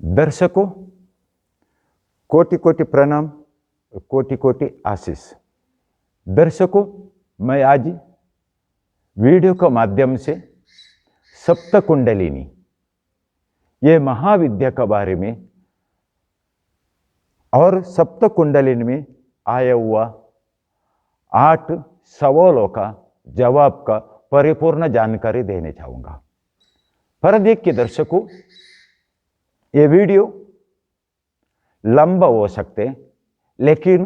दर्शकों, कोटि कोटि प्रणाम, कोटि कोटि आशीष। दर्शकों, मैं आज वीडियो के माध्यम से सप्त कुंडलिनी, ये महाविद्या के बारे में और सप्त कुंडलिनी में आया हुआ 8 सवालों का जवाब का परिपूर्ण जानकारी देने चाहूँगा। पर देखिए दर्शकों, ये वीडियो लंबा हो सकते हैं, लेकिन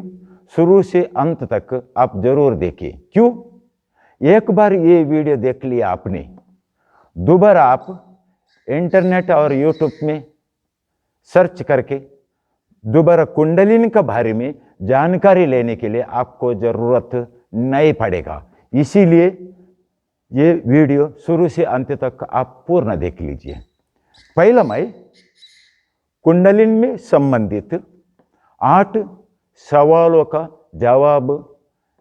शुरू से अंत तक आप जरूर देखिए। क्यों? एक बार ये वीडियो देख लिया आपने, दोबारा आप इंटरनेट और यूट्यूब में सर्च करके दोबारा कुंडलिनी के बारे में जानकारी लेने के लिए आपको जरूरत नहीं पड़ेगा। इसीलिए ये वीडियो शुरू से अंत तक आप पूर्ण देख लीजिए। पहला मैं कुंडलिनी में संबंधित 8 सवालों का जवाब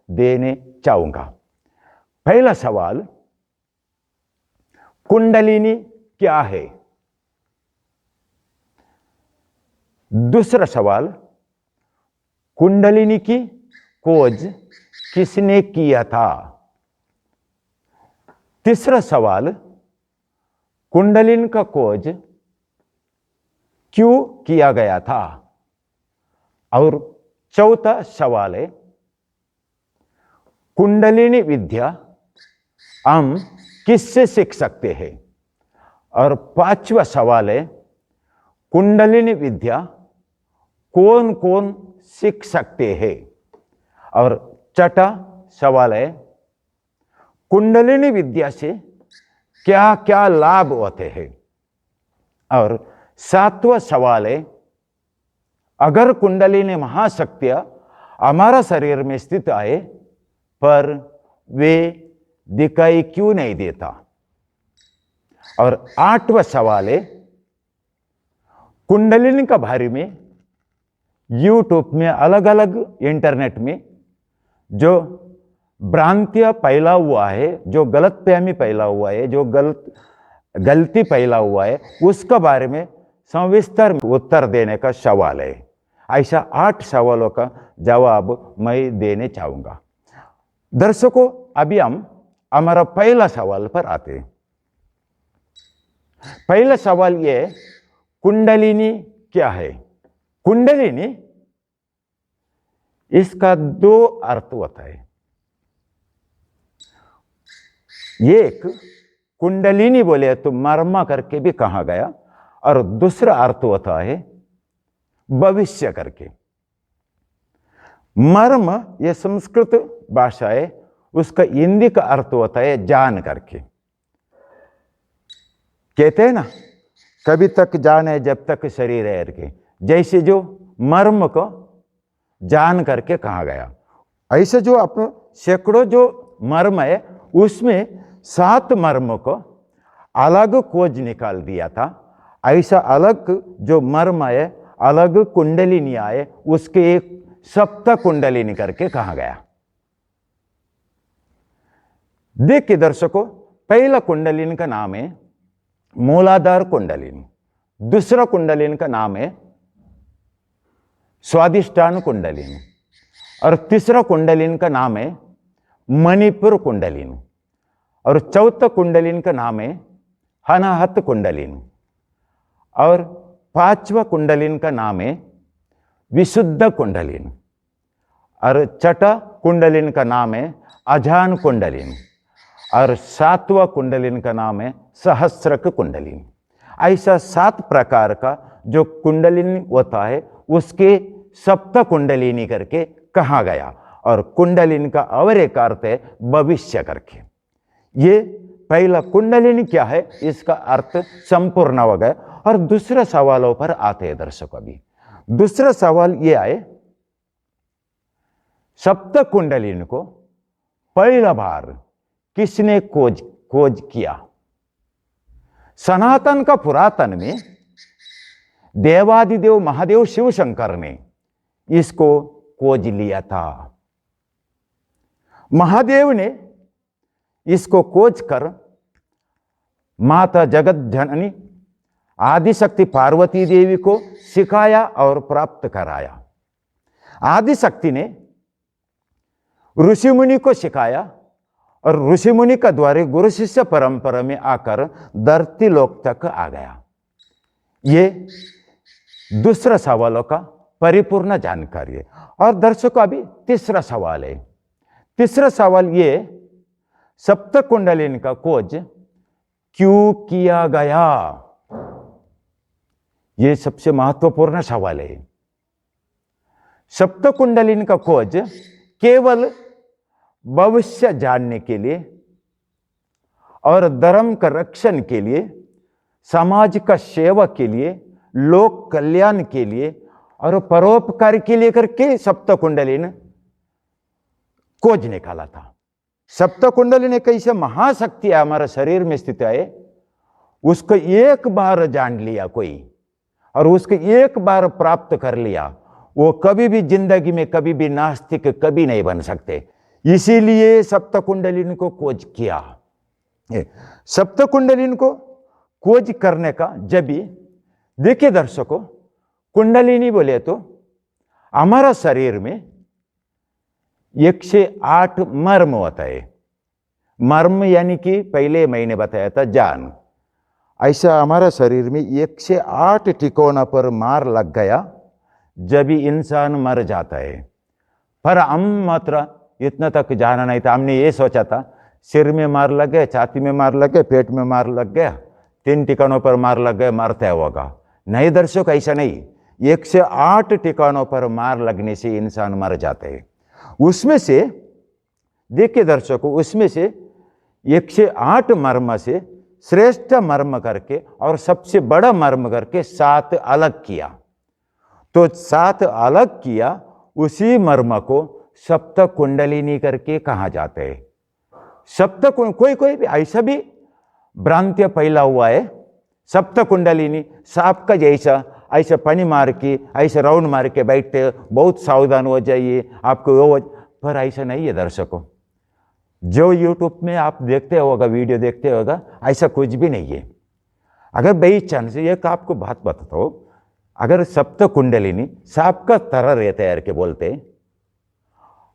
देने चाहूंगा। पहला सवाल, कुंडलिनी क्या है? दूसरा सवाल, कुंडलिनी की खोज किसने किया था? तीसरा सवाल, कुंडलिनी का खोज क्यों किया गया था? और चौथा सवाल है, कुंडलिनी विद्या हम किससे सीख सकते हैं? और पांचवा सवाल है, कुंडलिनी विद्या कौन कौन सीख सकते हैं? और छठा सवाल है, कुंडलिनी विद्या से क्या क्या लाभ होते हैं? और सातवां सवाल है, अगर कुंडलिनी महाशक्तियां हमारा शरीर में स्थित आए पर वे दिखाई क्यों नहीं देता? और आठवां सवाल है, कुंडलिनी का बारे में यूट्यूब में अलग अलग इंटरनेट में जो भ्रांतियां फैला हुआ है, जो गलतफहमी फैला हुआ है, जो गलती फैला हुआ है, उसके बारे में सविस्तर उत्तर देने का सवाल है। ऐसा 8 सवालों का जवाब मैं देने चाहूंगा। दर्शकों, अभी हम हमारा पहला सवाल पर आते हैं। पहला सवाल यह, कुंडलिनी क्या है? कुंडलिनी, इसका 2 अर्थ होता है। एक कुंडलिनी बोले तो मर्मा करके भी कहा गया, और दूसरा अर्थ होता है भविष्य करके। मर्म ये संस्कृत भाषा है, उसका हिंदी का अर्थ होता है जान करके। कहते हैं ना, कभी तक जान है जब तक शरीर है करके, जैसे जो मर्म को जान करके कहा गया, ऐसे जो अपने सैकड़ों जो मर्म है, उसमें 7 मर्म को अलग खोज निकाल दिया था। ऐसा अलग जो मर्म है, अलग कुंडलिनी आए, उसके एक सप्त कुंडलिनी करके कहा गया। देखिए दर्शकों, पहला कुंडलिनी का नाम है मूलाधार कुंडलिनी, दूसरा कुंडलिनी का नाम है स्वादिष्ठान कुंडलिनी, और तीसरा कुंडलिनी का नाम है मणिपुर कुंडलिनी, और चौथा कुंडलिनी का नाम है अनाहत कुंडलिनी, और 5वां कुंडलिनी का नाम है विशुद्ध कुंडलिनी, और छठा कुंडलिनी का नाम है अजान कुंडलिनी, और 7वां कुंडलिनी का नाम है सहस्रक कुंडलिनी। ऐसा 7 प्रकार का जो कुंडलिनी होता है, उसके सप्त कुंडलिनी करके कहा गया। और कुंडलिनी का और एक अर्थ है भविष्य करके। ये पहला कुंडलिनी क्या है, इसका अर्थ संपूर्ण हो गया। और दूसरे सवालों पर आते हैं दर्शकों। अभी दूसरा सवाल ये आए, सप्त कुंडलिनी को पहला बार किसने खोज किया? सनातन का पुरातन में देवादिदेव महादेव शिव शंकर ने इसको खोज लिया था। महादेव ने इसको खोज कर माता जगत जननी आदिशक्ति पार्वती देवी को सिखाया और प्राप्त कराया। आदिशक्ति ने ऋषि मुनि को सिखाया और ऋषि मुनि का द्वारा गुरु शिष्य परंपरा में आकर धरती लोक तक आ गया। ये दूसरा सवालों का परिपूर्ण जानकारी है। और दर्शकों, अभी तीसरा सवाल है। तीसरा सवाल ये, सप्त कुंडलिनी का खोज क्यों किया गया? ये सबसे महत्वपूर्ण सवाल है। सप्त कुंडलिनी का खोज केवल भविष्य जानने के लिए और धर्म का रक्षण के लिए, समाज का सेवा के लिए, लोक कल्याण के लिए और परोपकार के लिए करके सप्त कुंडलिनी खोज निकाला था। सप्त कुंडलिनी कैसे महाशक्ति है हमारे शरीर में स्थित है, उसको एक बार जान लिया कोई और उसको एक बार प्राप्त कर लिया, वो कभी भी जिंदगी में कभी भी नास्तिक कभी नहीं बन सकते। इसीलिए सप्त कुंडलिनी को खोज किया। सप्त कुंडलिनी को खोज करने का जब भी, देखिए दर्शकों, कुंडलिनी बोले तो हमारा शरीर में 108 मर्म होता है। मर्म यानी कि पहले मैंने बताया था जान। ऐसा हमारा शरीर में 108 ठिकानों पर मार लग गया जब भी इंसान मर जाता है। पर हम मात्र इतना तक जाना नहीं था। हमने ये सोचा था सिर में मार लग गया, छाती में मार लग गया, पेट में मार लग गया, 3 ठिकानों पर मार लग गया, मरता होगा। नहीं दर्शक, ऐसा नहीं। 108 ठिकानों पर मार लगने से इंसान मर जाते हैं। उसमें से देखिए दर्शकों, उसमें से 108 मर्म से श्रेष्ठ मर्म करके और सबसे बड़ा मर्म करके 7 अलग किया। तो 7 अलग किया, उसी मर्म को सप्त कुंडलिनी करके कहा जाता है। सप्त कोई भी ऐसा भी भ्रांति फैला हुआ है, सप्त कुंडलिनी सांप का जैसा ऐसा पानी मार के ऐसे राउंड मार के बैठते, बहुत सावधान हो जाइए आपको वो, पर ऐसा नहीं है दर्शकों। जो यूट्यूब में आप देखते होगा, वीडियो देखते होगा, ऐसा कुछ भी नहीं है। अगर बाई चांस एक आपको बात बताता हूं, अगर सप्त कुंडलिनी सांप का तरह रहता है के बोलते,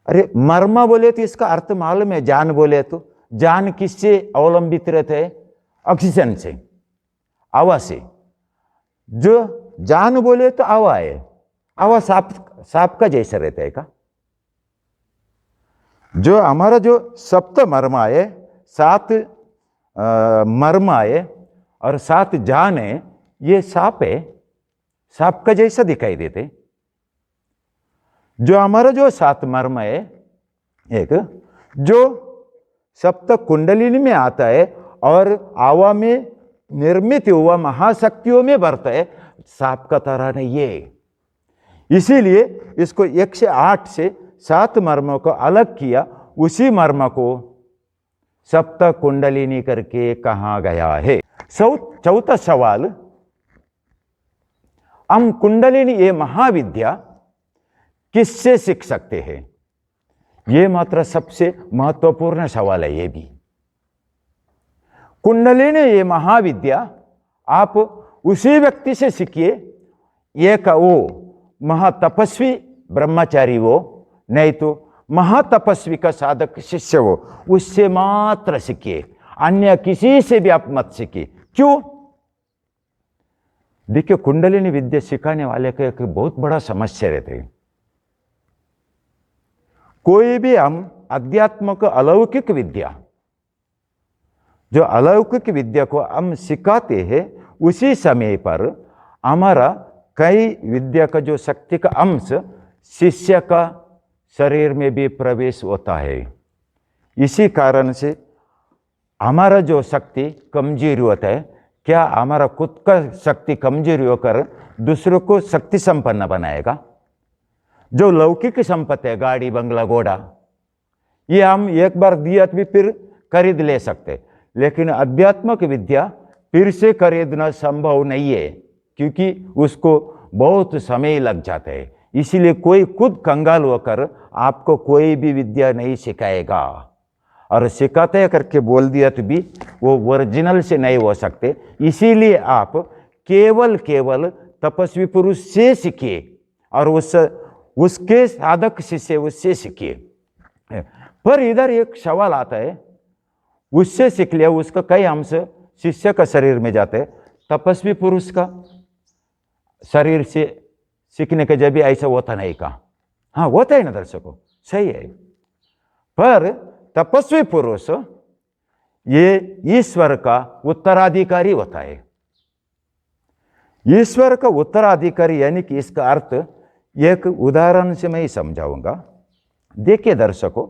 अरे मर्मा बोले तो इसका अर्थ मालूम है। जान बोले तो जान किससे अवलंबित रहते है? ऑक्सीजन से, हवा से। जो जान बोले तो हवा है, हवा सांप का जैसा रहता है का? जो हमारा जो सप्त मर्मा है, 7 मर्मा है और 7 जान है, ये सांप है, सांप का जैसा दिखाई देते। जो हमारा जो 7 मर्म है, एक जो सप्त कुंडलिनी में आता है और हवा में निर्मित हुआ महाशक्तियों में बढ़ता है, सांप का तरह नहीं है। इसीलिए इसको 108 से 7 मर्मों को अलग किया, उसी मर्म को सप्त कुंडलिनी करके कहा गया है। चौथा सवाल, हम कुंडलिनी ये महाविद्या किससे सीख सकते हैं? ये मात्र सबसे महत्वपूर्ण सवाल है। ये भी कुंडलिनी ये महाविद्या आप उसी व्यक्ति से सीखिए, एक वो महातपस्वी ब्रह्मचारी हो, नहीं तो महातपस्वी का साधक शिष्य हो, उससे मात्र सीखिए, अन्य किसी से भी आप मत सीखिए। क्यों? देखिए, कुंडलिनी विद्या सिखाने वाले का एक बहुत बड़ा समस्या रहते हैं। कोई भी हम अध्यात्मक अलौकिक विद्या, जो अलौकिक विद्या को हम सिखाते हैं, उसी समय पर हमारा कई विद्या का जो शक्ति का अंश शिष्य का शरीर में भी प्रवेश होता है। इसी कारण से हमारा जो शक्ति कमजोरी होता है, क्या हमारा खुद का शक्ति कमजोरी होकर दूसरों को शक्ति संपन्न बनाएगा? जो लौकिक संपत्ति है, गाड़ी बंगला घोड़ा, ये हम एक बार दिया भी फिर खरीद ले सकते, लेकिन अध्यात्मक विद्या फिर से खरीदना संभव नहीं है, क्योंकि उसको बहुत समय लग जाता है। इसीलिए कोई खुद कंगाल होकर आपको कोई भी विद्या नहीं सिखाएगा, और सिखाते करके बोल दिया तो भी वो ओरिजिनल से नहीं हो सकते। इसीलिए आप केवल केवल तपस्वी पुरुष से सीखिए और उसके साधक शिष्य उससे सीखिए। पर इधर एक सवाल आता है, उससे सीख लिया, उसका कई अंश शिष्य का शरीर में जाते, तपस्वी पुरुष का शरीर से सीखने का जब भी ऐसा होता नहीं का? हाँ होता है ना दर्शकों, सही है। पर तपस्वी पुरुष ये ईश्वर का उत्तराधिकारी होता है। ईश्वर का उत्तराधिकारी यानी कि इसका अर्थ एक उदाहरण से मैं ही समझाऊंगा। देखिए दर्शकों,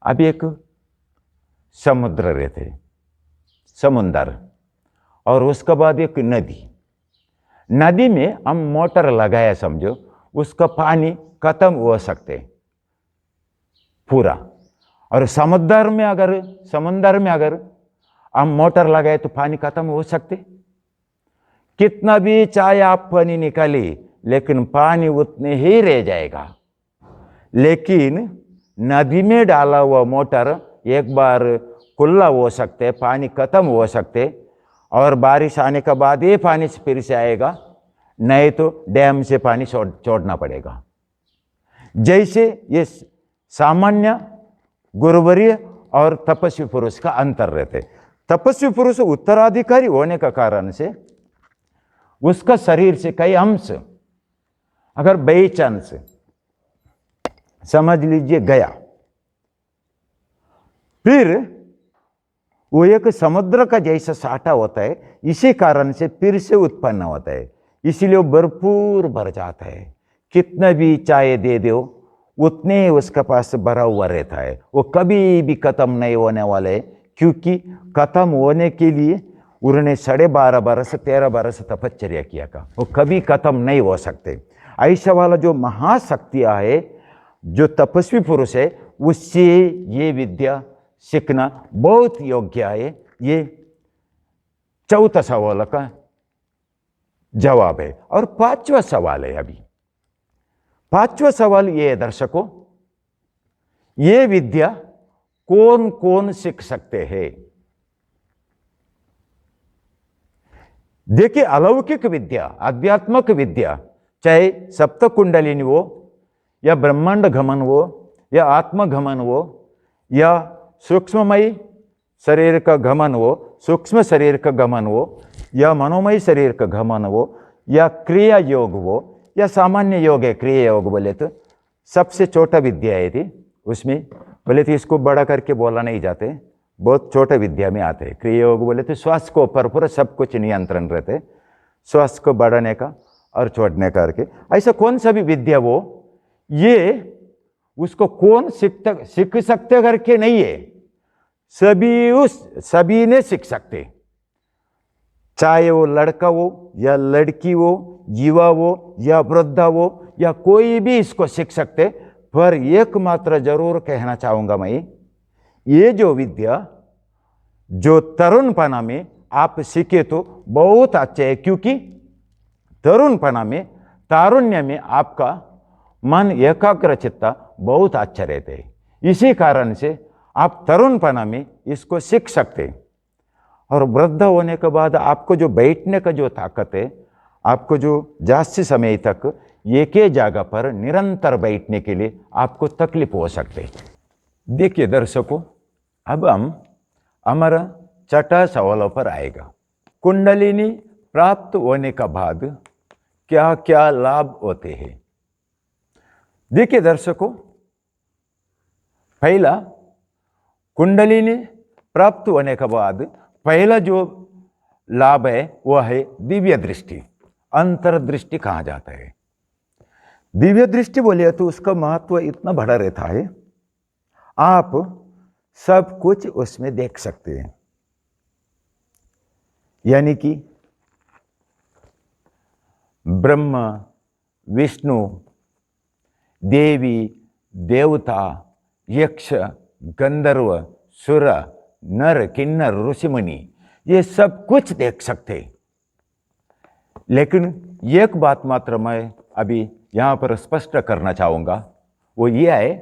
अब एक समुद्र रहते, समुंदर, और उसके बाद एक नदी। नदी में हम मोटर लगाया समझो, उसका पानी खत्म हो सकते पूरा। और समुद्र में अगर हम मोटर लगाए तो पानी खत्म हो सकते? कितना भी चाहे आप पानी निकाली, लेकिन पानी उतने ही रह जाएगा। लेकिन नदी में डाला हुआ मोटर एक बार खुला हो सकते, पानी खत्म हो सकते, और बारिश आने के बाद ये पानी फिर से आएगा, नहीं तो डैम से पानी छोड़ना पड़ेगा। जैसे ये सामान्य, गुरुवर्य और तपस्वी पुरुष का अंतर रहते। तपस्वी पुरुष उत्तराधिकारी होने का कारण से उसका शरीर से कई अंश अगर बाई चांस समझ लीजिए गया, फिर वो एक समुद्र का जैसा साटा होता है, इसी कारण से फिर से उत्पन्न होता है, इसीलिए वो भरपूर भर जाता है। कितना भी चाय दे दो उतने उसके पास भरा हुआ रहता है, वो कभी भी खत्म नहीं होने वाला है, क्योंकि खत्म होने के लिए उन्होंने 12.5 बरस 13 बरस तपश्चर्या किया का, वो कभी खत्म नहीं हो सकते। ऐसा वाला जो महाशक्तियाँ है, जो तपस्वी पुरुष है, उससे ये विद्या सीखना बहुत योग्य है। ये चौथा सवाल का जवाब है। और 5वां सवाल है, अभी 5वां सवाल ये है दर्शकों, ये विद्या कौन कौन सीख सकते हैं? देखिए, अलौकिक विद्या, आध्यात्मिक विद्या, चाहे सप्त कुंडलिनी हो, या ब्रह्मांड घमन हो, या आत्मघमन हो, या सूक्ष्ममय शरीर का घमन हो, सूक्ष्म शरीर का घमन हो, या मनोमय शरीर का घमन हो, या क्रिया योग हो, या सामान्य योग है। क्रिया योग बोले तो सबसे छोटा विद्या है थी, उसमें बोले तो इसको बड़ा करके बोला नहीं जाते, बहुत छोटे विद्या में आते हैं। क्रिया योग बोले तो श्वास को ऊपर पूरा सब कुछ नियंत्रण रहते, श्वास को बढ़ाने का और छोड़ने करके। ऐसा कौन सा भी विद्या वो, ये उसको कौन सीख सकते करके नहीं है, सभी ने सीख सकते, चाहे वो लड़का हो या लड़की हो, युवा हो या वृद्धा हो, या कोई भी इसको सीख सकते। पर एकमात्र जरूर कहना चाहूंगा मैं, ये जो विद्या जो तरुणपना में आप सीखे तो बहुत अच्छा है, क्योंकि तरुणपना में, तारुण्य में आपका मन एकाग्र चित्ता बहुत अच्छा रहते हैं। इसी कारण से आप तरुणपना में इसको सीख सकते। और वृद्ध होने के बाद आपको जो बैठने का जो ताकत है, आपको जो जास्ती समय तक एक ही जगह पर निरंतर बैठने के लिए आपको तकलीफ हो सकते। देखिए दर्शकों, अब हम हमारा 6ठा सवालों पर आएगा। कुंडलिनी प्राप्त होने का बाद क्या क्या लाभ होते हैं? देखिए दर्शकों, पहला, कुंडलिनी प्राप्त होने के बाद पहला जो लाभ है वह है दिव्य दृष्टि, अंतर्दृष्टि कहा जाता है। दिव्य दृष्टि बोले तो उसका महत्व इतना बड़ा रहता है, आप सब कुछ उसमें देख सकते हैं। यानी कि ब्रह्मा, विष्णु, देवी, देवता, यक्ष, गंधर्व, सुर, नर, किन्नर, ऋषिमुनि, ये सब कुछ देख सकते। लेकिन एक बात मात्र मैं अभी यहां पर स्पष्ट करना चाहूंगा, वो ये है,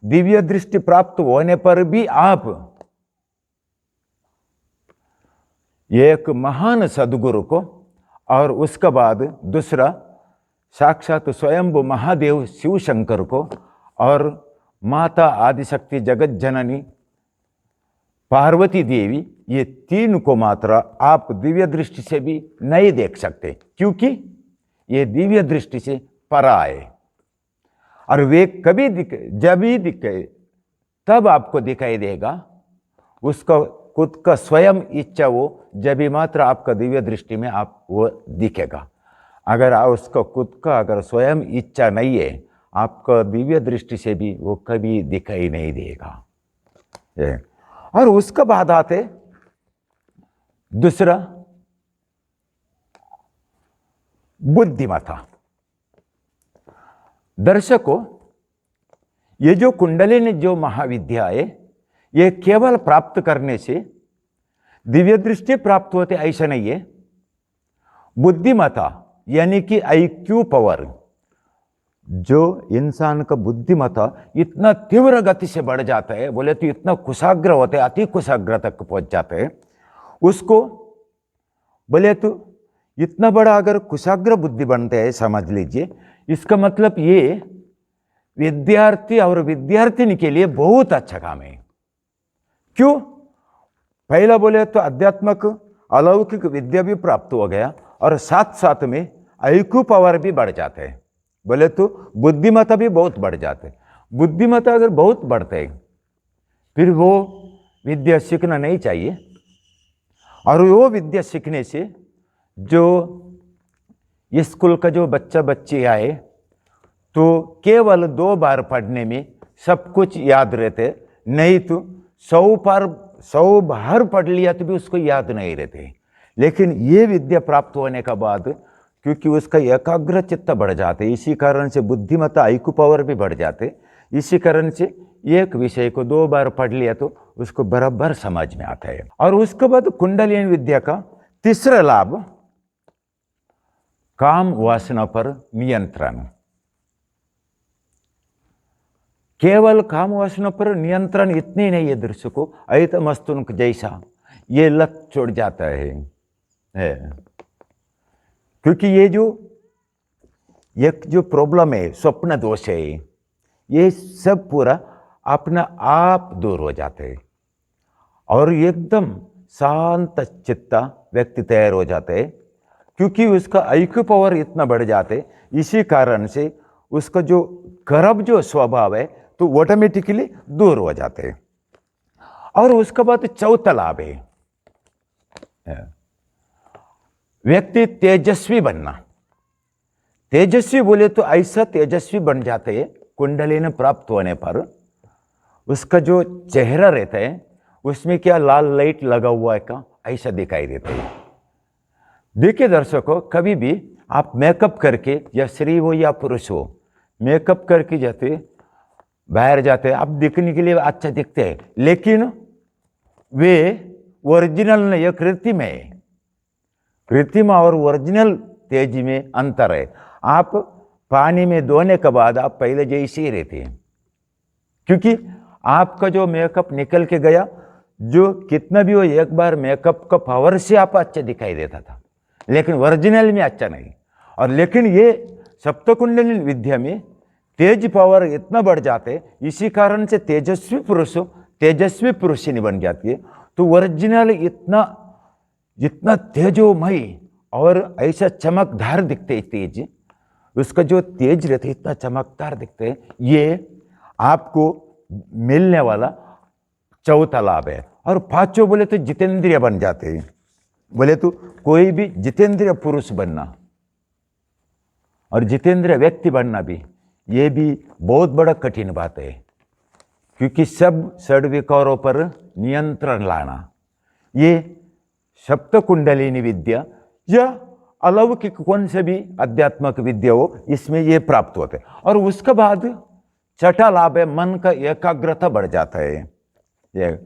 दिव्य दृष्टि प्राप्त होने पर भी आप एक महान सदगुरु को, और उसके बाद दूसरा साक्षात स्वयंभू महादेव शिव शंकर को, और माता आदिशक्ति जगत जननी पार्वती देवी, ये तीन को मात्र आप दिव्य दृष्टि से भी नहीं देख सकते, क्योंकि ये दिव्य दृष्टि से परा है। और वे कभी जब भी दिखे तब आपको दिखाई देगा, उसका खुद का स्वयं इच्छा वो जब भी मात्र आपका दिव्य दृष्टि में आप वो दिखेगा। अगर उसका खुद का अगर स्वयं इच्छा नहीं है, आपका दिव्य दृष्टि से भी वो कभी दिखाई नहीं देगा। और उसका बाद आते दूसरा बुद्धिमत्ता। दर्शकों, ये जो कुंडलिनी जो महाविद्या है, ये केवल प्राप्त करने से दिव्य दृष्टि प्राप्त होते ऐसा नहीं है। बुद्धिमत्ता यानी कि IQ पावर, जो इंसान का बुद्धिमत्ता इतना तीव्र गति से बढ़ जाता है, बोले तो इतना कुशाग्र होते हैं, अति कुशाग्र तक पहुंच जाते हैं। उसको बोले तो इतना बड़ा अगर कुशाग्र बुद्धि बनते हैं, समझ लीजिए, इसका मतलब ये विद्यार्थी और विद्यार्थिनी के लिए बहुत अच्छा काम है। क्यों? पहला बोले तो आध्यात्मिक अलौकिक विद्या भी प्राप्त हो गया, और साथ साथ में IQ पावर भी बढ़ जाते हैं। बोले तो बुद्धिमत्ता भी बहुत बढ़ जाते हैं। बुद्धिमत्ता अगर बहुत बढ़ते हैं, फिर वो विद्या सीखना नहीं चाहिए। और वो विद्या सीखने से जो स्कूल का जो बच्चा बच्ची आए तो केवल 2 बार पढ़ने में सब कुछ याद रहते, नहीं तो 100 बार पढ़ लिया तो भी उसको याद नहीं रहते। लेकिन ये विद्या प्राप्त होने के बाद, क्योंकि उसका एकाग्र चित्त बढ़ जाते, इसी कारण से बुद्धिमत्ता IQ पावर भी बढ़ जाते। इसी कारण से एक विषय को 2 बार पढ़ लिया तो उसको बराबर समझ में आता है। और उसके बाद कुंडलिनी विद्या का तीसरा लाभ, काम वासना पर नियंत्रण। केवल काम वासना पर नियंत्रण इतने नहीं है दर्शकों, ऐतमस्तुक जैसा ये लत छोड़ जाता है। क्योंकि ये जो एक जो प्रॉब्लम है, स्वप्न दोष है, ये सब पूरा अपना आप दूर हो जाते हैं, और एकदम शांत चित्ता व्यक्ति तैयार हो जाते हैं। क्योंकि उसका IQ पावर इतना बढ़ जाते, इसी कारण से उसका जो गर्व जो स्वभाव है तो ऑटोमेटिकली दूर हो जाते हैं। और उसके बाद चौथा लाभ है व्यक्ति तेजस्वी बनना। तेजस्वी बोले तो ऐसा तेजस्वी बन जाते हैं कुंडलिनी प्राप्त होने पर। उसका जो चेहरा रहता है उसमें क्या लाल लाइट लगा हुआ है का ऐसा दिखाई देता है। देखिए दर्शकों, कभी भी आप मेकअप करके, या स्त्री हो या पुरुष हो, मेकअप करके जाते बाहर जाते, आप दिखने के लिए अच्छा दिखते हैं, लेकिन वे ओरिजिनल नहीं है, कृत्रिम है। कृत्रिम और ओरिजिनल तेज में अंतर है। आप पानी में धोने के बाद आप पहले जैसे ही रहते हैं, क्योंकि आपका जो मेकअप निकल के गया, जो कितना भी हो, एक बार मेकअप का पावर से आप अच्छा दिखाई देता था, लेकिन ओरिजिनल में अच्छा नहीं। और लेकिन ये सप्तकुंडलिनी विद्या में तेज पावर इतना बढ़ जाते, इसी कारण से तेजस्वी पुरुष तेजस्वी पुरुषिनी बन जाती है। तो ओरिजिनल जितना तेजोमय और ऐसा चमकदार दिखते हैं, तेज उसका जो तेज रहते इतना चमकदार दिखते हैं। ये आपको मिलने वाला चौथा लाभ है। और पांचों बोले तो जितेंद्रिय बन जाते हैं। बोले तो कोई भी जितेंद्रिय पुरुष बनना और जितेंद्रिय व्यक्ति बनना भी, ये भी बहुत बड़ा कठिन बात है, क्योंकि सब षड विकारों पर नियंत्रण लाना, ये सप्त कुंडलिनी विद्या या अलौकिक कौन से भी आध्यात्मिक विद्या हो, इसमें ये प्राप्त होते हैं। और उसके बाद छठा लाभ है, मन का एकाग्रता बढ़ जाता है। ये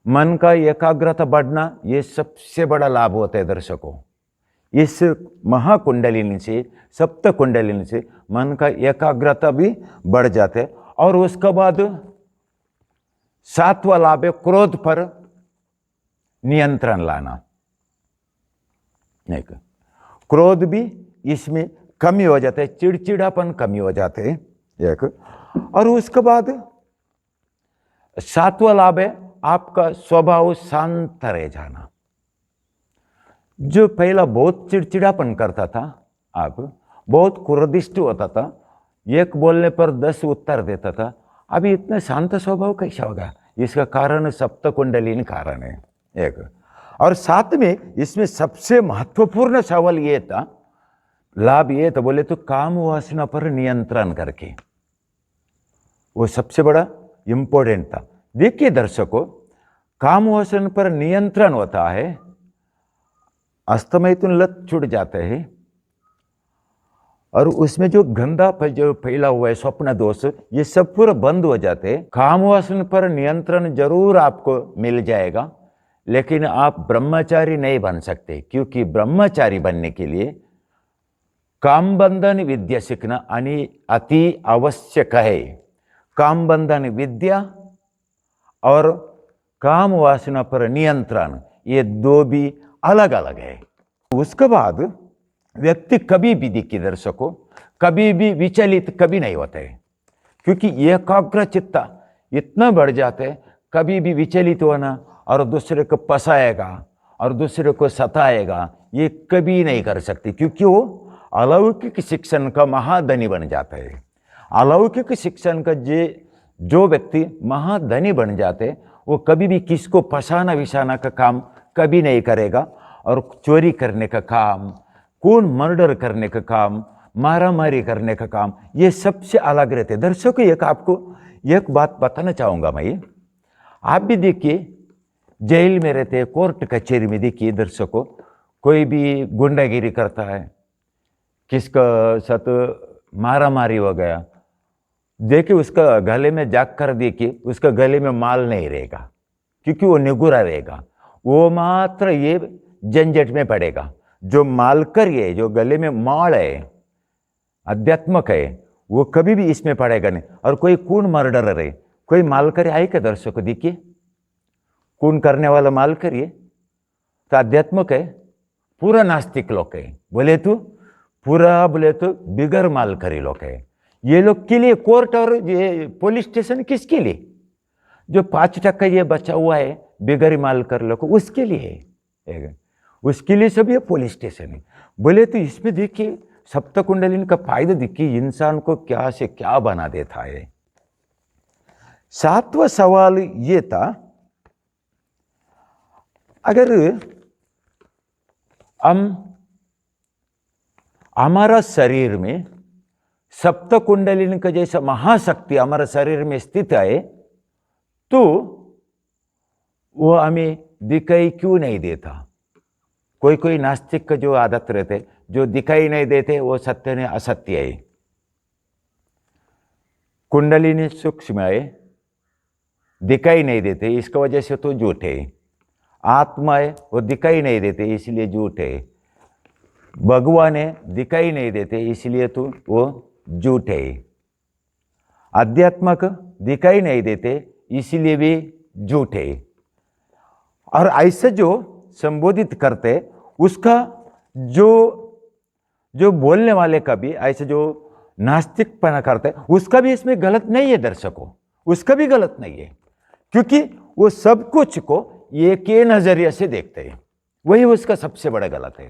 मन का एकाग्रता बढ़ना, ये सबसे बड़ा लाभ होता है दर्शकों। इस महाकुंडलिनी से, सप्त कुंडलिनी से मन का एकाग्रता भी बढ़ जाता है। और उसके बाद सातवां लाभ है क्रोध पर नियंत्रण लाना। एक क्रोध भी इसमें कमी हो जाता है, चिड़चिड़ापन कमी हो जाते हैं एक। और उसके बाद 7वां लाभ है आपका स्वभाव शांत रह जाना। जो पहला बहुत चिड़चिड़ापन करता था, आप बहुत क्रोधिष्ट होता था, एक बोलने पर 10 उत्तर देता था, अभी इतना शांत स्वभाव कैसा होगा? इसका कारण सप्त कुंडलिनी कारण है एक। और साथ में इसमें सबसे महत्वपूर्ण सवाल ये था, लाभ ये था बोले तो काम वासना पर नियंत्रण करके, वो सबसे बड़ा इंपॉर्टेंट था। देखिए दर्शकों, काम वासना पर नियंत्रण होता है, अस्तमयतुन लत छूट जाते हैं, और उसमें जो गंदा जो फैला हुआ है स्वप्न दोष, ये सब पूरा बंद हो जाते हैं। काम वासना पर नियंत्रण जरूर आपको मिल जाएगा, लेकिन आप ब्रह्मचारी नहीं बन सकते, क्योंकि ब्रह्मचारी बनने के लिए काम बंधन विद्या सीखना अति आवश्यक है। काम बंधन विद्या और काम वासना पर नियंत्रण, ये दो भी अलग अलग है। उसके बाद व्यक्ति कभी भी, देखिए दर्शकों, कभी भी विचलित कभी नहीं होते, क्योंकि एकाग्र चित्ता इतना बढ़ जाते हैं, कभी भी विचलित होना और दूसरे को फंसाएगा और दूसरे को सताएगा, ये कभी नहीं कर सकते, क्योंकि वो अलौकिक शिक्षण का महाधनी बन जाता है। अलौकिक शिक्षण का जो व्यक्ति महाधनी बन जाते, वो कभी भी किसको फंसाना विसाना का काम कभी नहीं करेगा, और चोरी करने का काम, कौन मर्डर करने का काम, मारामारी करने का काम, ये सबसे अलग रहते। दर्शकों, एक आपको एक बात बताना चाहूँगा मैं, आप भी देखिए जेल में रहते, कोर्ट कचहरी में देखिए दर्शकों, कोई भी गुंडागिरी करता है, किसका साथ मारामारी हो गया, देखिए उसका गले में जाग कर देखिए, उसका गले में माल नहीं रहेगा, क्योंकि वो निगुरा रहेगा, वो मात्र ये झंझट में पड़ेगा। जो मालकर ये जो गले में माल है, अध्यात्मक है, वो कभी भी इसमें पड़ेगा नहीं। और कोई खून मर्डरर है, कोई मालकर आए क्या दर्शकों? देखिए खून करने वाला मालकर ये तो अध्यात्मक है, पूरा नास्तिक लोग है, बोले तो पूरा बोले तो बिगर मालकरी लोग है। ये लोग के लिए कोर्ट और ये पुलिस स्टेशन किसके लिए? जो 5% ये बचा हुआ है बिगर मालकर लोग, उसके लिए है, उसके लिए सब ये पुलिस स्टेशन है। बोले तो इसमें देखिए सप्त कुंडलिनी का फायदा देखिए, इंसान को क्या से क्या बना देता है। 7वां सवाल ये था, अगर हम हमारा शरीर में सप्त कुंडलिनी का जैसा महाशक्ति हमारे शरीर में स्थित है, तो वो हमें दिखाई क्यों नहीं देता? कोई कोई नास्तिक का जो आदत रहते, जो दिखाई नहीं देते, वो सत्य ने असत्य है। कुंडलिनी सूक्ष्म है, दिखाई नहीं देते, इसका वजह से तो झूठ है। आत्मा है, वो दिखाई नहीं देते, इसलिए झूठ है। भगवान है, दिखाई नहीं देते, इसलिए तो वो झूठ है। अध्यात्मक दिखाई नहीं देते, इसलिए भी झूठ है। और ऐसे जो संबोधित करते, उसका जो बोलने वाले का भी ऐसे जो नास्तिकपना करते, उसका भी इसमें गलत नहीं है दर्शकों, उसका भी गलत नहीं है, क्योंकि वो सब कुछ को एक ही नजरिए से देखते हैं, वही उसका सबसे बड़ा गलत है।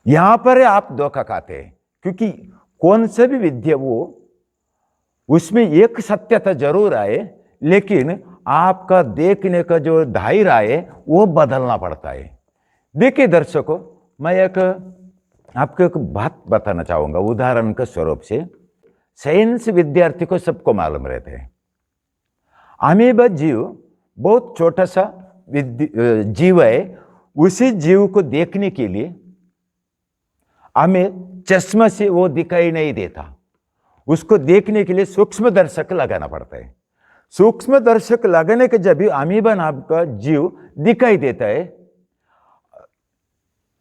यहां पर आप धोखा खाते हैं, क्योंकि कौन सा भी विद्या वो उसमें एक सत्यता जरूर आए, लेकिन आपका देखने का जो दायरा है वो बदलना पड़ता है। देखिए दर्शकों, मैं आपको एक बात बताना चाहूंगा उदाहरण के स्वरूप से। साइंस विद्यार्थी को सबको मालूम रहते हैं, अमीबा जीव बहुत छोटा सा जीव है। उसी जीव को देखने के लिए हमें चश्मा से वो दिखाई नहीं देता, उसको देखने के लिए सूक्ष्म दर्शक लगाना पड़ता है। सूक्ष्म दर्शक लगाने के जब भी अमीबा नाम का जीव दिखाई देता है,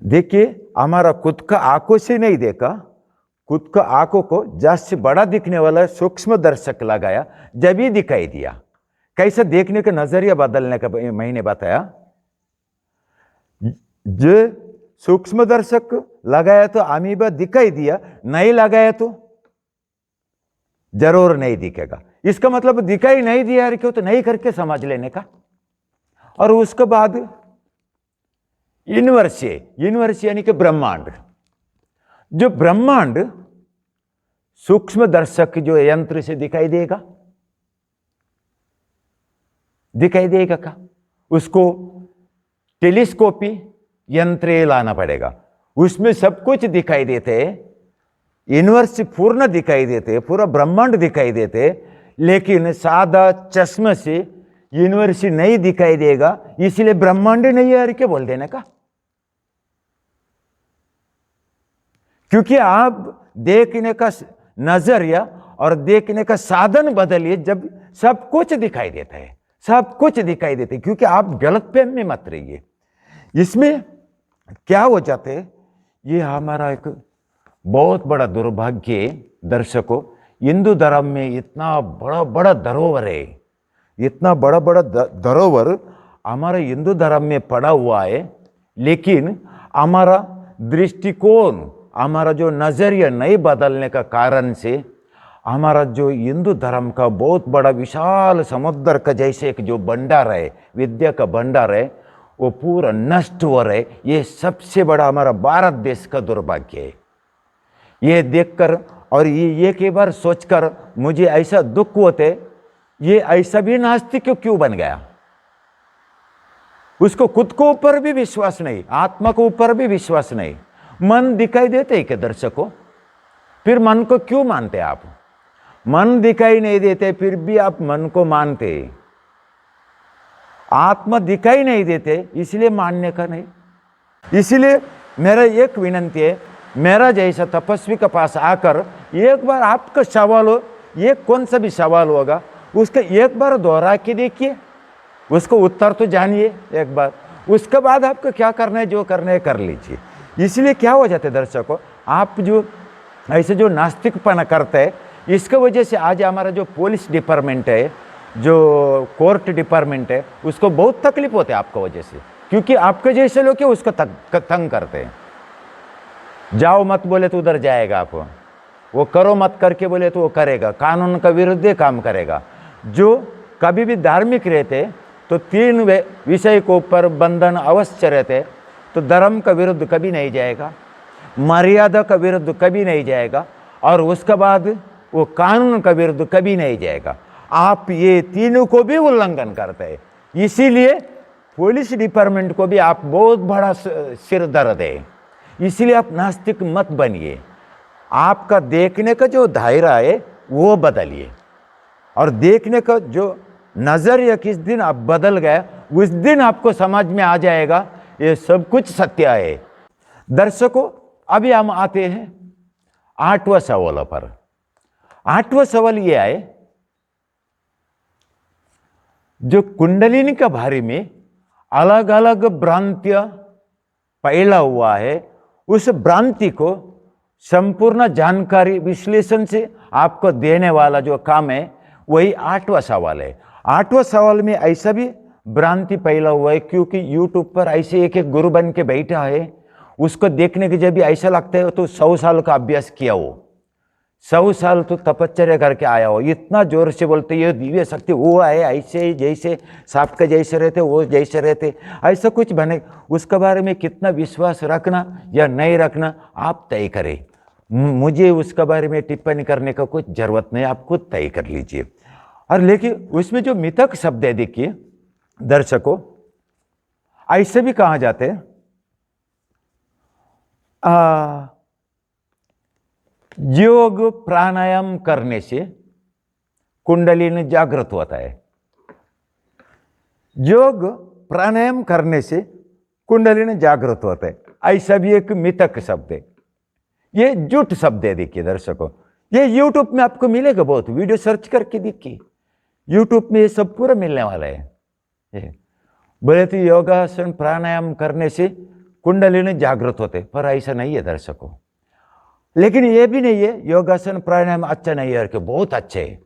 देखिए हमारा खुद का आंखों से नहीं देखा, खुद का आंखों को जैसे बड़ा दिखने वाला सूक्ष्म दर्शक लगाया, जब ही दिखाई दिया। कैसे देखने का नजरिया बदलने का मैंने बताया। जो सूक्ष्म दर्शक लगाया तो अमीबा दिखाई दिया, नहीं लगाया तो जरूर नहीं दिखेगा। इसका मतलब दिखाई नहीं दिया क्यों, तो नहीं करके समझ लेने का। और उसके बाद यूनिवर्स यानी कि ब्रह्मांड। जो ब्रह्मांड सूक्ष्म दर्शक जो यंत्र से दिखाई देगा का, उसको टेलीस्कोपी यंत्र लाना पड़ेगा। उसमें सब कुछ दिखाई देते, यूनिवर्स पूर्ण दिखाई देते, पूरा ब्रह्मांड दिखाई देते, लेकिन सादा चश्मे से यूनिवर्स नहीं दिखाई देगा, इसलिए ब्रह्मांड नहीं है क्या बोल देने का। क्योंकि आप देखने का नजरिया और देखने का साधन बदलिए, जब सब कुछ दिखाई देता है, सब कुछ दिखाई देते हैं। क्योंकि आप गलतफहमी में मत रहिए। इसमें क्या हो जाते हैं, ये हमारा एक बहुत बड़ा दुर्भाग्य है दर्शकों। हिंदू धर्म में इतना बड़ा बड़ा धरोहर है, इतना बड़ा बड़ा धरोहर हमारे हिंदू धर्म में पड़ा हुआ है, लेकिन हमारा दृष्टिकोण, हमारा जो नजरिया नहीं बदलने का कारण से हमारा जो हिंदू धर्म का बहुत बड़ा विशाल समुद्र का जैसे एक जो भंडार है, विद्या का भंडार है, वो पूरा नष्ट हो रहा है। ये सबसे बड़ा हमारा भारत देश का दुर्भाग्य है। ये देखकर और ये एक बार सोचकर मुझे ऐसा दुख होते, ये ऐसा भी नास्तिक क्यों बन गया। उसको खुद को ऊपर भी विश्वास नहीं, आत्मा को ऊपर भी विश्वास नहीं। मन दिखाई देते है क्या दर्शकों? फिर मन को क्यों मानते आप? मन दिखाई नहीं देते फिर भी आप मन को मानते। आत्मा दिखाई नहीं देते इसलिए मानने का नहीं। इसलिए मेरा एक विनंती है, मेरा जैसा तपस्वी के पास आकर एक बार आपका सवाल हो, ये कौन सा भी सवाल होगा, उसका एक बार दोहरा के देखिए, उसको उत्तर तो जानिए एक बार, उसके बाद आपको क्या करना है, जो करना है कर लीजिए। इसलिए क्या हो जाते दर्शकों, आप जो ऐसे जो नास्तिकपना करते हैं, इसके वजह से आज हमारा जो पुलिस डिपार्टमेंट है, जो कोर्ट डिपार्टमेंट है, उसको बहुत तकलीफ होते है आपका वजह से। क्योंकि आपके जैसे लोग उसको तंग करते हैं। जाओ मत बोले तो उधर जाएगा, आप वो करो मत करके बोले तो वो करेगा, कानून का विरुद्ध काम करेगा। जो कभी भी धार्मिक रहते तो 3 विषय को ऊपर बंधन अवश्य रहते, तो धर्म का विरुद्ध कभी नहीं जाएगा, मर्यादा का विरुद्ध कभी नहीं जाएगा, और उसके बाद वो कानून का विरुद्ध कभी नहीं जाएगा। आप ये तीनों को भी उल्लंघन करते हैं, इसीलिए पुलिस डिपार्टमेंट को भी आप बहुत बड़ा सिर दर्द है। इसलिए आप नास्तिक मत बनिए, आपका देखने का जो दायरा है वो बदलिए, और देखने का जो नजरिया किस दिन आप बदल गए, उस दिन आपको समझ में आ जाएगा ये सब कुछ सत्य है। दर्शकों, अभी हम आते हैं 8वां सवाल पर। 8वां सवाल ये है, जो कुंडलिनी के बारे में अलग अलग भ्रांतियां फैला हुआ है, उस भ्रांति को संपूर्ण जानकारी विश्लेषण से आपको देने वाला जो काम है वही 8वां सवाल है। 8वां सवाल में ऐसा भी भ्रांति फैला हुआ है, क्योंकि यूट्यूब पर ऐसे एक एक गुरु बन के बैठा है, उसको देखने के जब भी ऐसा लगता है तो 100 साल का अभ्यास किया हो, 100 साल तो तपश्चर्या करके आया हो, इतना जोर से बोलते ये दिव्य शक्ति वो आए, ऐसे जैसे सांप के जैसे रहते वो जैसे रहते, ऐसा कुछ बने। उसके बारे में कितना विश्वास रखना या नहीं रखना आप तय करें। मुझे उसके बारे में टिप्पणी करने का कुछ जरूरत नहीं, आप खुद तय कर लीजिए। और लेकिन उसमें जो मिथक शब्द है, देखिए दर्शकों, ऐसे भी कहा जाते हैं योग प्राणायाम करने से कुंडलिनी जागृत होता है। योग प्राणायाम करने से कुंडलिनी जागृत होता है, ऐसा भी एक मिथक शब्द है। ये झूठ शब्द है। देखिए दर्शकों, ये यूट्यूब में आपको मिलेगा, बहुत वीडियो सर्च करके देखिए, यूट्यूब में ये सब पूरा मिलने वाला है। बोले तो योगासन प्राणायाम करने से कुंडलिनी जागृत होते, पर ऐसा नहीं है दर्शकों। लेकिन ये भी नहीं है योगासन प्राणायाम अच्छा नहीं है, कि बहुत अच्छे है,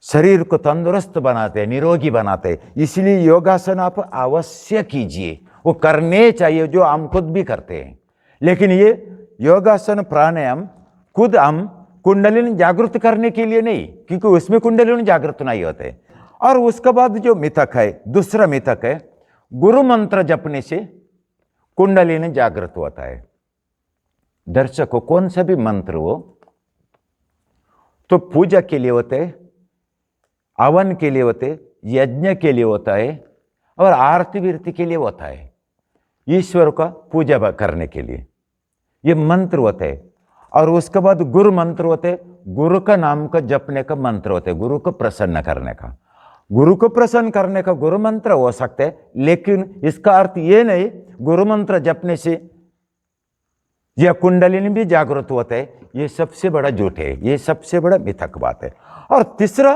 शरीर को तंदुरुस्त बनाते हैं, निरोगी बनाते हैं। इसलिए योगासन आप अवश्य कीजिए, वो करने चाहिए, जो हम खुद भी करते हैं। लेकिन ये योगासन प्राणायाम खुद हम कुंडलिनी जागृत करने के लिए नहीं, क्योंकि उसमें कुंडलिनी जागृत नहीं होते। और उसके बाद जो मिथक है, दूसरा मिथक है, गुरु मंत्र जपने से कुंडलिनी जागृत होता है। दर्शकों, कौन सा भी मंत्र हो तो पूजा के लिए होते हैं, हवन के लिए होते, यज्ञ के लिए होता है और आरती विरती के लिए होता है, ईश्वर का पूजा करने के लिए ये मंत्र होते हैं। और उसके बाद गुरु मंत्र होते, गुरु का नाम का जपने का मंत्र होते, गुरु को प्रसन्न करने का। गुरु को प्रसन्न करने का गुरु मंत्र हो सकते हैं, लेकिन इसका अर्थ ये नहीं गुरु मंत्र जपने से यह कुंडलिनी भी जागृत होते है। ये सबसे बड़ा झूठ है, ये सबसे बड़ा मिथक बात है। और तीसरा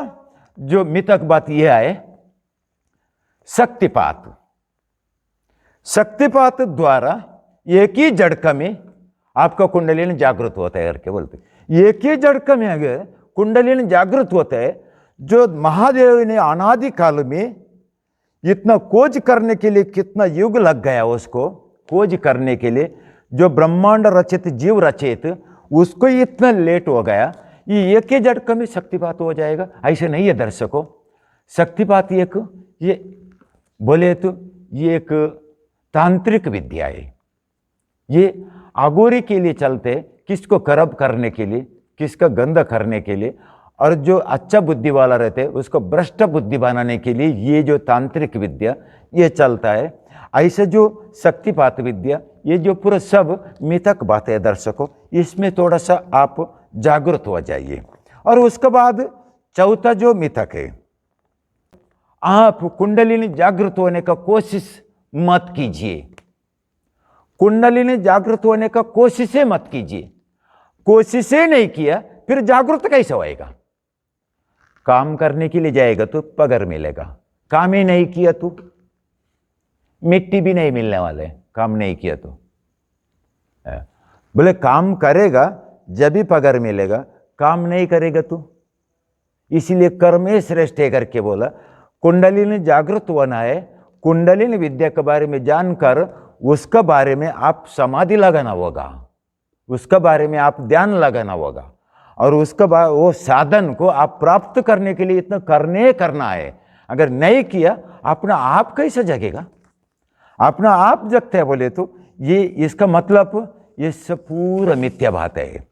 जो मिथक बात यह है, शक्तिपात। शक्तिपात द्वारा एक ही झटका में आपका कुंडलिनी जागृत होता है करके बोलते। एक ही झटका में अगर कुंडलिनी जागृत होता है, जो महादेव ने अनादि काल में इतना खोज करने के लिए कितना युग लग गया, उसको खोज करने के लिए जो ब्रह्मांड रचित जीव रचित उसको इतना लेट हो गया, ये एक ही झटका में शक्तिपात हो जाएगा, ऐसे नहीं है दर्शकों। शक्तिपात एक ये बोले तो ये एक तांत्रिक विद्या है। ये अघोरी के लिए चलते, किसको करब करने के लिए, किसका गंदा करने के लिए, और जो अच्छा बुद्धि वाला रहते उसको भ्रष्ट बुद्धि बनाने के लिए ये जो तांत्रिक विद्या ये चलता है। ऐसे जो शक्तिपात विद्या ये जो पूरा सब मिथक बातें है दर्शकों, इसमें थोड़ा सा आप जागृत हो जाइए। और उसके बाद चौथा जो मिथक है, आप कुंडलिनी जागृत होने का कोशिश मत कीजिए। कुंडलिनी जागृत होने का कोशिशें मत कीजिए। कोशिशें नहीं किया फिर जागृत कैसे होएगा? काम करने के लिए जाएगा तो पगार मिलेगा, काम ही नहीं किया तो मिट्टी भी नहीं मिलने वाले, काम नहीं किया तो। बोले काम करेगा जब भी पगार मिलेगा, काम नहीं करेगा तो। इसीलिए कर्मे श्रेष्ठ है करके बोला। कुंडलिनी जागृत होना है, कुंडलिनी विद्या के बारे में जानकर उसका बारे में आप समाधि लगाना होगा, उसका बारे में आप ध्यान लगाना होगा, और उसका वो साधन को आप प्राप्त करने के लिए इतना करना है। अगर नहीं किया अपना आप कैसे जगेगा? अपना आप जगते हैं बोले तो ये इसका मतलब ये सब पूरा मिथ्या बात है।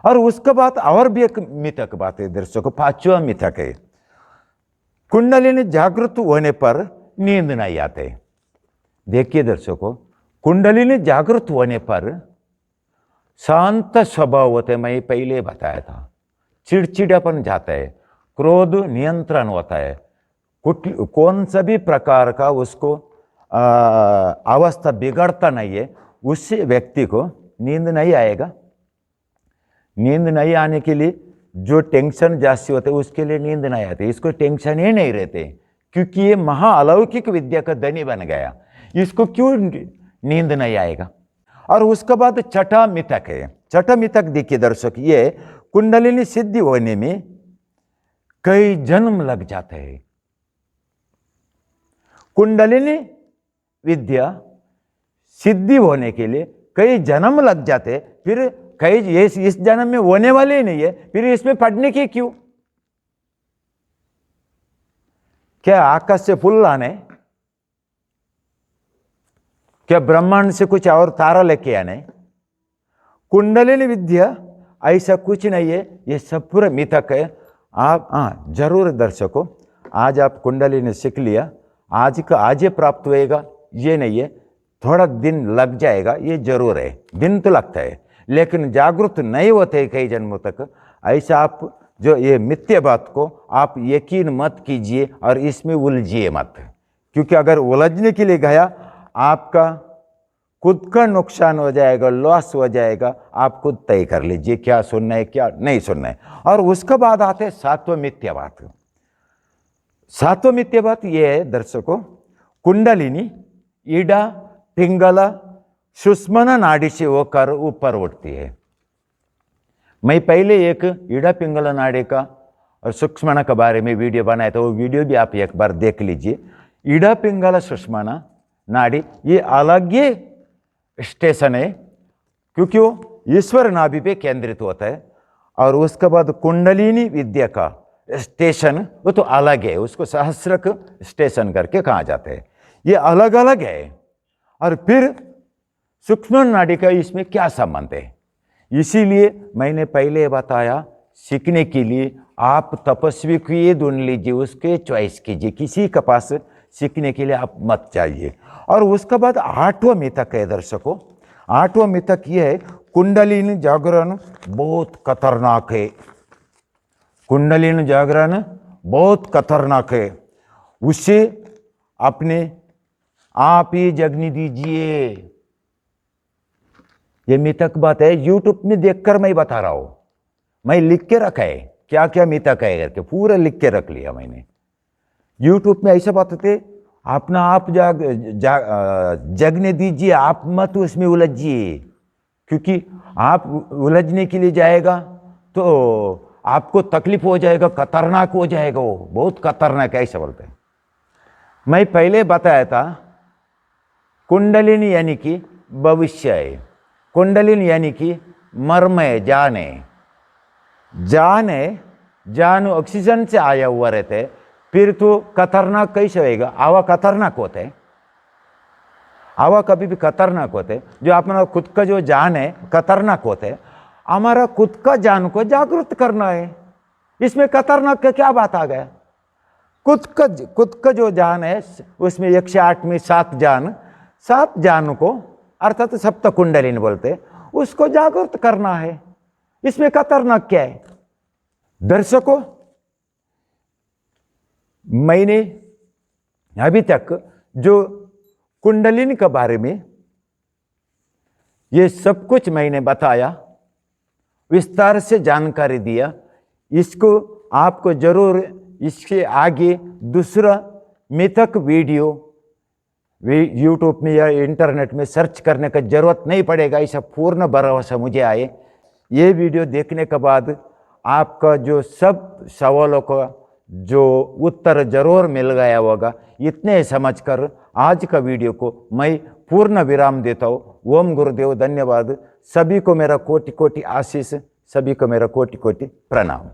और उसके बाद और भी एक मिथक बात है दर्शकों, पांचवा मिथक है, कुंडलिनी जागृत होने पर नींद नहीं आते। देखिए दर्शकों, कुंडलिनी जागृत होने पर शांत स्वभाव होते, मैं पहले बताया था, चिड़चिड़ापन जाता है, क्रोध नियंत्रण होता है, कौन सा भी प्रकार का उसको अवस्था बिगड़ता नहीं है, उससे व्यक्ति को नींद नहीं आएगा। नींद नहीं आने के लिए जो टेंशन जास्ती होते उसके लिए नींद नहीं आती, इसको टेंशन ही नहीं रहते, क्योंकि ये महाअलौकिक विद्या का धनी बन गया, इसको क्यों नींद नहीं आएगा? और उसके बाद छठा मिथक है। छठा मिथक देखिए दर्शक, ये कुंडलिनी सिद्धि होने में कई जन्म लग जाते हैं। कुंडलिनी विद्या सिद्धि होने के लिए कई जन्म लग जाते, फिर कई इस जन्म में होने वाले ही नहीं है, फिर इसमें पढ़ने की क्यों? क्या आकाश से फूल लाने, क्या ब्रह्मांड से कुछ और तारा लेके आने? कुंडलिनी विद्या ऐसा कुछ नहीं है, ये सब पूरा मिथक है। आप जरूर दर्शकों, आज आप कुंडलिनी सीख लिया, आज का आज प्राप्त होएगा ये नहीं है, थोड़ा दिन लग जाएगा, ये जरूर है, दिन तो लगता है, लेकिन जागृत नहीं होते कई जन्मों तक। ऐसा आप जो ये मिथ्या बात को आप यकीन मत कीजिए और इसमें उलझिए मत, क्योंकि अगर उलझने के लिए गया आपका खुद का नुकसान हो जाएगा, लॉस हो जाएगा। आप खुद तय कर लीजिए क्या सुनना है क्या नहीं सुनना है। और उसके बाद आते हैं सातवां मिथ्या बात। सातवां मिथ्या बात यह है दर्शकों, कुंडलिनी ईड़ा पिंगला सुषुम्ना नाड़ी से होकर ऊपर उठती है। मैं पहले एक ईड़ा पिंगला नाड़ी का और सुषुम्ना के बारे में वीडियो बनाया था, वो वीडियो भी आप एक बार देख लीजिए। ईड़ा पिंगला सुषुम्ना नाड़ी ये अलग ही स्टेशन है, क्योंकि वो ईश्वर नाभि पे केंद्रित होता है। और उसके बाद कुंडलिनी विद्या का स्टेशन वो तो अलग है, उसको सहस्रक स्टेशन करके कहा जाता है, ये अलग अलग है। और फिर सूक्ष्म नाड़ी का इसमें क्या संबंध है, इसीलिए मैंने पहले बताया, सीखने के लिए आप तपस्वी को ये ढूंढ लीजिए, उसके चॉइस कीजिए, किसी के पास सीखने के लिए आप मत जाइए। और उसके बाद 8वां मिथक है दर्शकों, 8वां मिथक ये है, कुंडलिनी जागरण बहुत खतरनाक है। कुंडलिनी जागरण बहुत खतरनाक है, उसे अपने आप ही जगने दीजिए। ये मिथक बात है, यूट्यूब में देखकर मैं बता रहा हूं, मैं लिख के रखा है क्या क्या मिथक है करके, पूरा लिख के रख लिया मैंने। यूट्यूब में ऐसा बताते, अपना आप जगने दीजिए, आप मत उसमें उलझिए, क्योंकि आप उलझने के लिए जाएगा तो आपको तकलीफ हो जाएगा, खतरनाक हो जाएगा, वो बहुत खतरनाक है, ऐसा बोलते हैं। मैं पहले बताया था कुंडलिनी यानी कि भविष्य है, कुंडलिनी यानी कि मर्म है, जान है। जान है, जान ऑक्सीजन से आया हुआ रहता है, फिर तो खतरनाक कैसे होएगा, हवा खतरनाक होता है, हवा कभी भी खतरनाक होते हैं। जो अपना खुद का जो जान है खतरनाक होते है, हमारा खुद का जान को जागृत करना है, इसमें खतरनाक का क्या बात आ गया। खुद का जो जान है उसमें 108 में 7 जान को अर्थात सप्त कुंडलिनी बोलते, उसको जागृत करना है, इसमें खतरनाक क्या है। दर्शकों, मैंने अभी तक जो कुंडलिनी के बारे में ये सब कुछ मैंने बताया, विस्तार से जानकारी दिया, इसको आपको जरूर इसके आगे दूसरा मिथक वीडियो यूट्यूब में या इंटरनेट में सर्च करने का जरूरत नहीं पड़ेगा, ऐसा पूर्ण भरोसा मुझे आए। ये वीडियो देखने के बाद आपका जो सब सवालों का जो उत्तर जरूर मिल गया होगा। इतने समझकर आज का वीडियो को मैं पूर्ण विराम देता हूँ। ओम गुरुदेव, धन्यवाद। सभी को मेरा कोटि कोटि आशीष, सभी को मेरा कोटि कोटि प्रणाम।